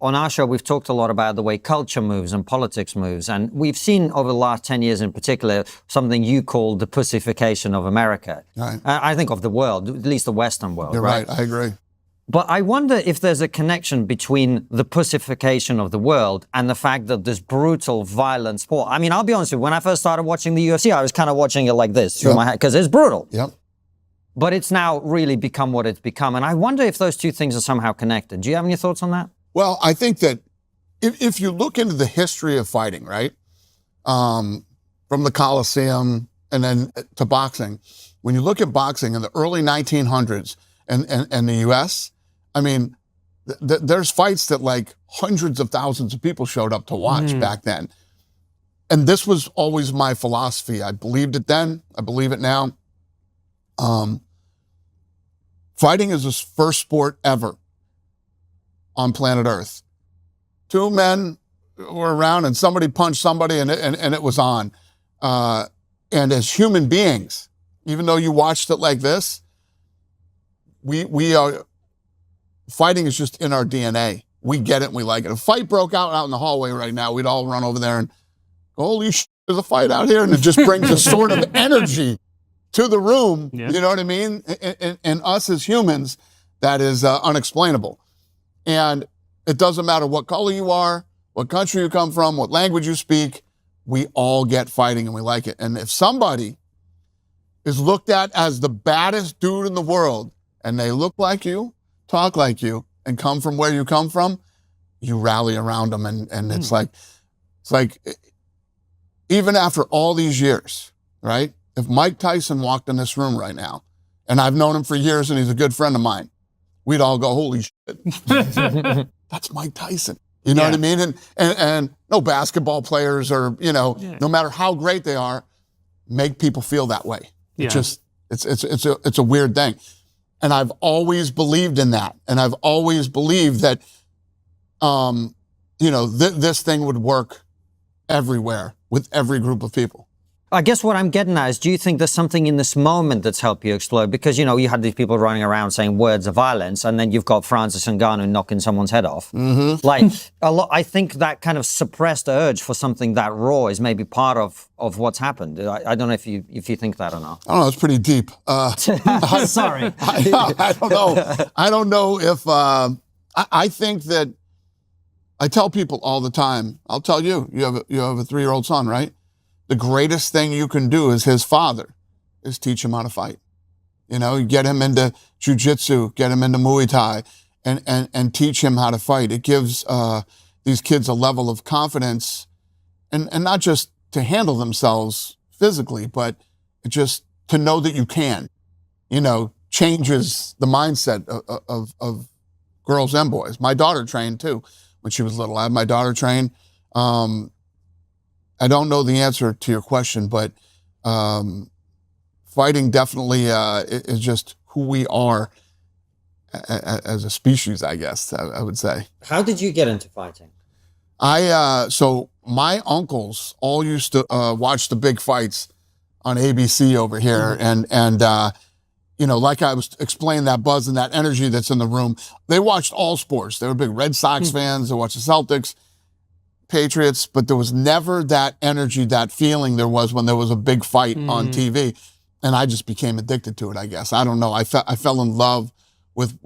on our show, we've talked a lot about the way culture moves and politics moves. And we've seen over the last 10 years in particular, something you call the pussification of America. Right. I think of the world, at least the Western world. You're right. I agree. But I wonder if there's a connection between the pussification of the world and the fact that this brutal, violent sport. I mean, I'll be honest with you, when I first started watching the UFC, I was kind of watching it like this through my head, because it's brutal. Yep. But it's now really become what it's become. And I wonder if those two things are somehow connected. Do you have any thoughts on that? Well, I think that if you look into the history of fighting, right, from the Coliseum and then to boxing, when you look at boxing in the early 1900s and the U.S., I mean, there's fights that like hundreds of thousands of people showed up to watch back then. And this was always my philosophy. I believed it then. I believe it now. Fighting is the first sport ever on planet Earth. Two men were around and somebody punched somebody and it was on. And as human beings, even though you watched it like this, we are... Fighting is just in our DNA. We get it and we like it. If a fight broke out in the hallway right now, we'd all run over there and go, holy shit, there's a fight out here. And it just brings a sort of energy to the room. Yeah. You know what I mean? And us as humans, that is unexplainable. And it doesn't matter what color you are, what country you come from, what language you speak, we all get fighting and we like it. And if somebody is looked at as the baddest dude in the world and they look like you, talk like you, and come from where you come from, you rally around them. And it's like, even after all these years, right? If Mike Tyson walked in this room right now, and I've known him for years and he's a good friend of mine, we'd all go, holy shit, that's Mike Tyson. You know what I mean? And no basketball players or, no matter how great they are, make people feel that way. Yeah. It's a weird thing. And I've always believed in that. And I've always believed that, this thing would work everywhere with every group of people. I guess what I'm getting at is, do you think there's something in this moment that's helped you explode? Because, you had these people running around saying words of violence, and then you've got Francis Ngannou knocking someone's head off. Mm-hmm. Like, I think that kind of suppressed urge for something that raw is maybe part of what's happened. I don't know if you think that or not. I don't know. It's pretty deep. Sorry. I don't know. I don't know if... I think that... I tell people all the time, I'll tell you, you have a 3-year-old son, right? The greatest thing you can do as his father is teach him how to fight. You get him into jiu-jitsu, get him into Muay Thai, and teach him how to fight. It gives these kids a level of confidence, and not just to handle themselves physically, but just to know that you can. Changes the mindset of girls and boys. My daughter trained too when she was little. I had my daughter train. I don't know the answer to your question, but fighting definitely is just who we are as a species, I guess, I would say. How did you get into fighting? So my uncles all used to watch the big fights on ABC over here. Mm-hmm. And like I was explaining, that buzz and that energy that's in the room, they watched all sports. They were big Red Sox fans. They watched the Celtics, Patriots, but there was never that energy, that feeling there was when there was a big fight on TV. And I just became addicted to it, I guess. I don't know. I fell in love with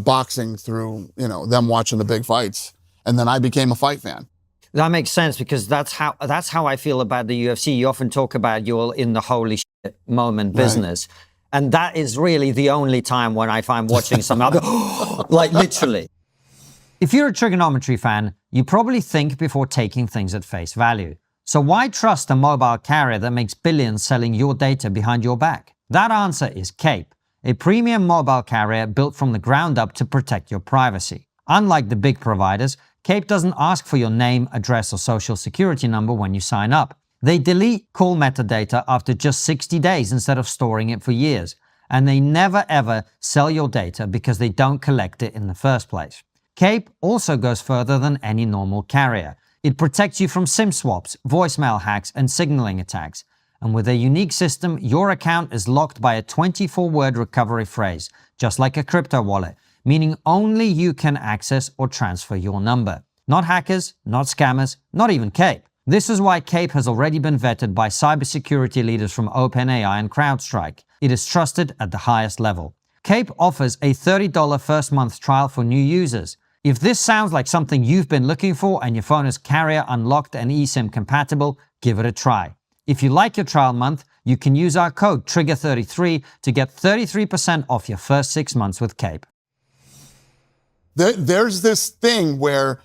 boxing through, them watching the big fights. And then I became a fight fan. That makes sense, because that's how I feel about the UFC. You often talk about you're in the holy shit moment business. Right. And that is really the only time when I find watching something, I'll go, like literally. If you're a Triggernometry fan, you probably think before taking things at face value. So why trust a mobile carrier that makes billions selling your data behind your back? That answer is Cape, a premium mobile carrier built from the ground up to protect your privacy. Unlike the big providers, Cape doesn't ask for your name, address, or social security number when you sign up. They delete call metadata after just 60 days instead of storing it for years. And they never ever sell your data because they don't collect it in the first place. Cape also goes further than any normal carrier. It protects you from SIM swaps, voicemail hacks, and signaling attacks. And with a unique system, your account is locked by a 24-word recovery phrase, just like a crypto wallet, meaning only you can access or transfer your number. Not hackers, not scammers, not even Cape. This is why Cape has already been vetted by cybersecurity leaders from OpenAI and CrowdStrike. It is trusted at the highest level. Cape offers a $30 first month trial for new users. If this sounds like something you've been looking for and your phone is carrier unlocked and eSIM compatible, give it a try. If you like your trial month, you can use our code TRIGGER33 to get 33% off your first 6 months with Cape. There's this thing where,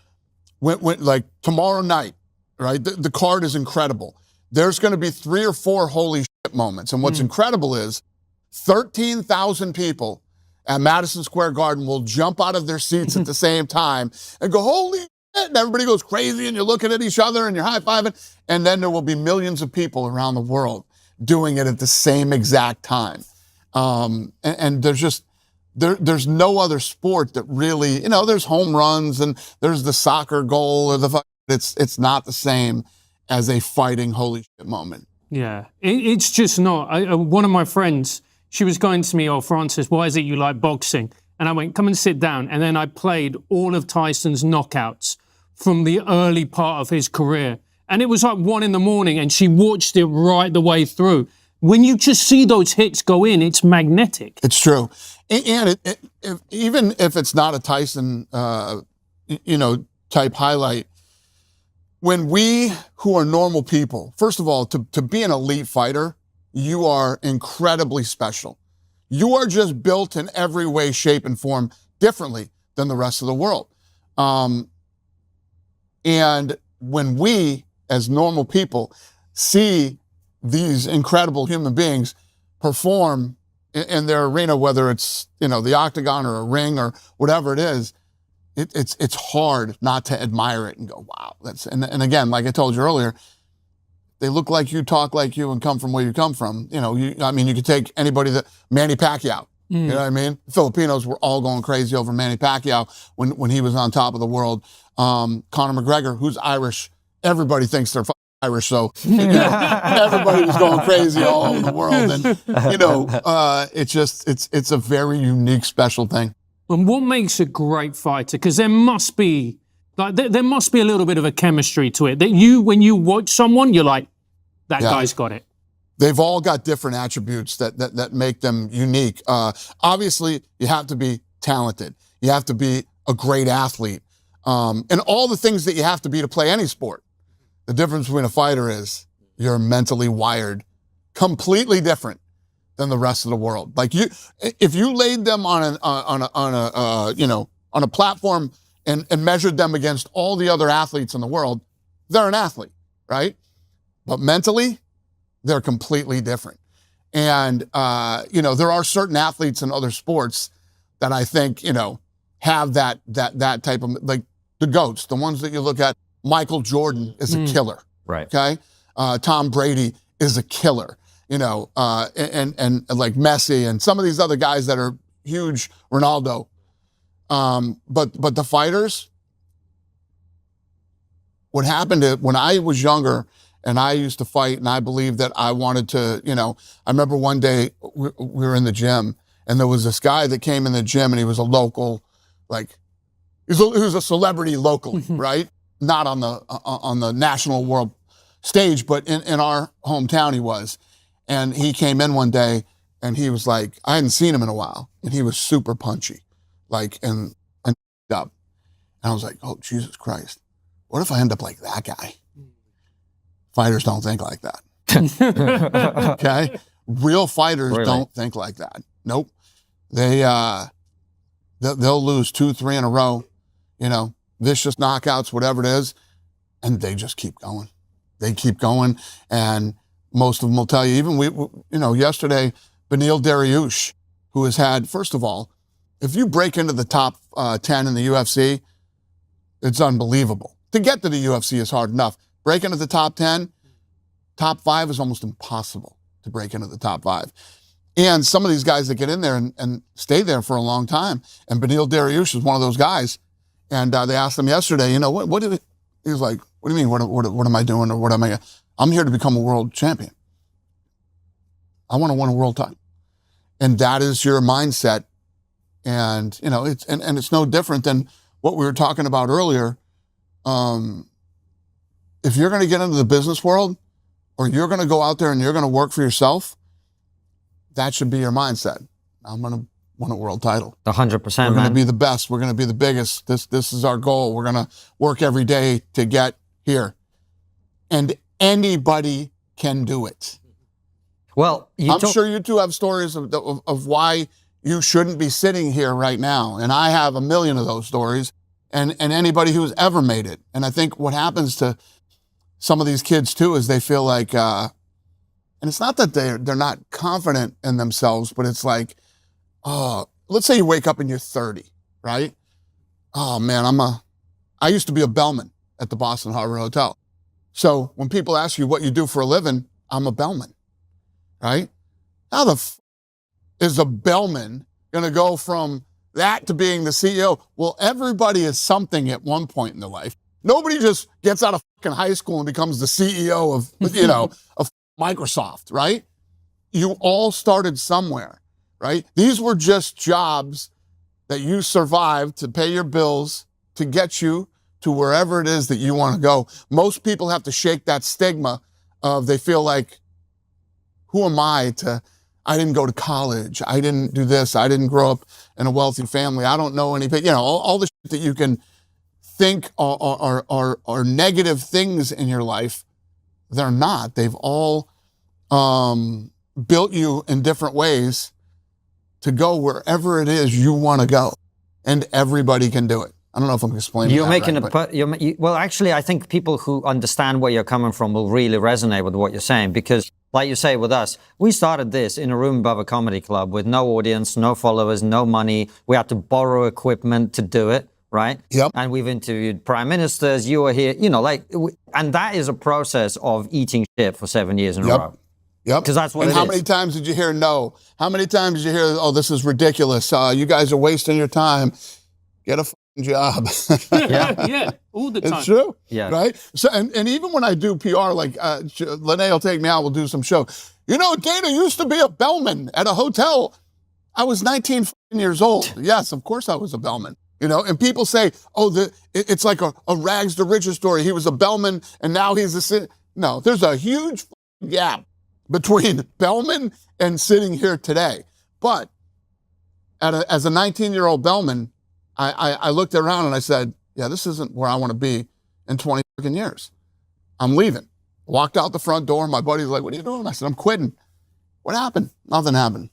when like tomorrow night, right? The card is incredible. There's going to be 3 or 4 holy shit moments. And what's incredible is 13,000 people at Madison Square Garden will jump out of their seats at the same time and go, holy shit. And everybody goes crazy and you're looking at each other and you're high-fiving. And then there will be millions of people around the world doing it at the same exact time. And there's just, there's no other sport that really, you know, there's home runs and there's the soccer goal or it's not the same as a fighting holy shit moment. Yeah, it's just not. One of my friends, she was going to me, oh, Francis, why is it you like boxing? And I went, come and sit down. And then I played all of Tyson's knockouts from the early part of his career. And it was like 1 a.m. and she watched it right the way through. When you just see those hits go in, it's magnetic. It's true. And even if it's not a Tyson, type highlight, when we who are normal people, first of all, to be an elite fighter, you are incredibly special. You are just built in every way, shape, and form differently than the rest of the world. And when we, as normal people, see these incredible human beings perform in their arena, whether it's, the octagon or a ring or whatever it is, it's hard not to admire it and go, wow. And again, like I told you earlier, they look like you, talk like you, and come from where you come from. You could take anybody Manny Pacquiao. You know what I mean? Filipinos were all going crazy over Manny Pacquiao when he was on top of the world. Conor McGregor, who's Irish, everybody thinks they're Irish, so everybody was going crazy all over the world. And it's a very unique, special thing. And what makes a great fighter? Because there must be a little bit of a chemistry to it. That when you watch someone, you're like, that guy's got it. They've all got different attributes that make them unique. Obviously, you have to be talented. You have to be a great athlete. And all the things that you have to be to play any sport. The difference between a fighter is you're mentally wired completely different than the rest of the world. Like if you laid them on a platform and measured them against all the other athletes in the world, they're an athlete, right? But mentally, they're completely different. And, there are certain athletes in other sports that I think, have that type of, like the GOATs, the ones that you look at. Michael Jordan is a killer. Right. Okay. Tom Brady is a killer, and like Messi and some of these other guys that are huge, Ronaldo. But the fighters, what happened when I was younger and I used to fight and I believed that I wanted to, I remember one day we were in the gym and there was this guy that came in the gym and he was a local, like, he was a celebrity locally, right? Not on the national world stage, but in our hometown he was. And he came in one day and he was like, I hadn't seen him in a while. And he was super punchy, like, and up. And I was like, oh, Jesus Christ. What if I end up like that guy? Fighters don't think like that. Okay? Real fighters don't think like that. Nope. They'll lose 2, 3 in a row, vicious knockouts, whatever it is, and they just keep going. They keep going, and most of them will tell you, even yesterday, Beneil Dariush, who has had, first of all, if you break into the top 10 in the UFC, it's unbelievable. To get to the UFC is hard enough. Break into the top 10, top 5 is almost impossible to break into the top 5. And some of these guys that get in there and stay there for a long time, and Beneil Dariush is one of those guys. And they asked him yesterday, he was like, what do you mean, what am I doing, or what am I? I'm here to become a world champion. I want to win a world title. And that is your mindset And, you know, and it's no different than what we were talking about earlier. If you're going to get into the business world, or you're going to go out there and you're going to work for yourself, that should be your mindset. I'm going to win a world title. 100%, We're going to be the best. We're going to be the biggest. This is our goal. We're going to work every day to get here. And anybody can do it. Well, I'm sure you two have stories of why you shouldn't be sitting here right now. And I have a million of those stories, and anybody who's ever made it. And I think what happens to some of these kids too is they feel like, and it's not that they're not confident in themselves, but it's like, oh, let's say you wake up and you're 30, right? Oh man, I used to be a bellman at the Boston Harbor Hotel. So when people ask you what you do for a living, I'm a bellman, right? How the is a bellman going to go from that to being the CEO? Well, everybody is something at one point in their life. Nobody just gets out of fucking high school and becomes the CEO of, you know, of Microsoft, right? You all started somewhere, right? These were just jobs that you survived to pay your bills, to get you to wherever it is that you want to go. Most people have to shake that stigma of they feel like, who am I didn't go to college. I didn't do this. I didn't grow up in a wealthy family. I don't know anything. You know, all the shit that you can think are negative things in your life, they're not. They've all built you in different ways to go wherever it is you want to go. And everybody can do it. I don't know if I'm explaining you're that making right, well, actually, I think people who understand where you're coming from will really resonate with what you're saying, because like you say with us, we started this in a room above a comedy club with no audience, no followers, no money. We had to borrow equipment to do it, right? Yep. And we've interviewed prime ministers. You were here, you know, and that is a process of eating shit for 7 years in a row. Yep. Because that's what it is. And how many times did you hear no? How many times did you hear, oh, this is ridiculous. You guys are wasting your time. Get a fucking job. Yeah, all the time. It's true. Yeah. Right? So, and even when I do PR, like Lene will take me out, we'll do some show. You know, Dana used to be a bellman at a hotel. I was 19 years old. Yes, of course I was a bellman. You know, and people say, oh, it's like a rags to riches story. He was a bellman and now he's a... No, there's a huge gap between bellman and sitting here today. But as a 19-year-old bellman, I looked around and I said, yeah, this isn't where I want to be in 20 years. I'm leaving. Walked out the front door. My buddy's like, what are you doing? I said, I'm quitting. What happened? Nothing happened.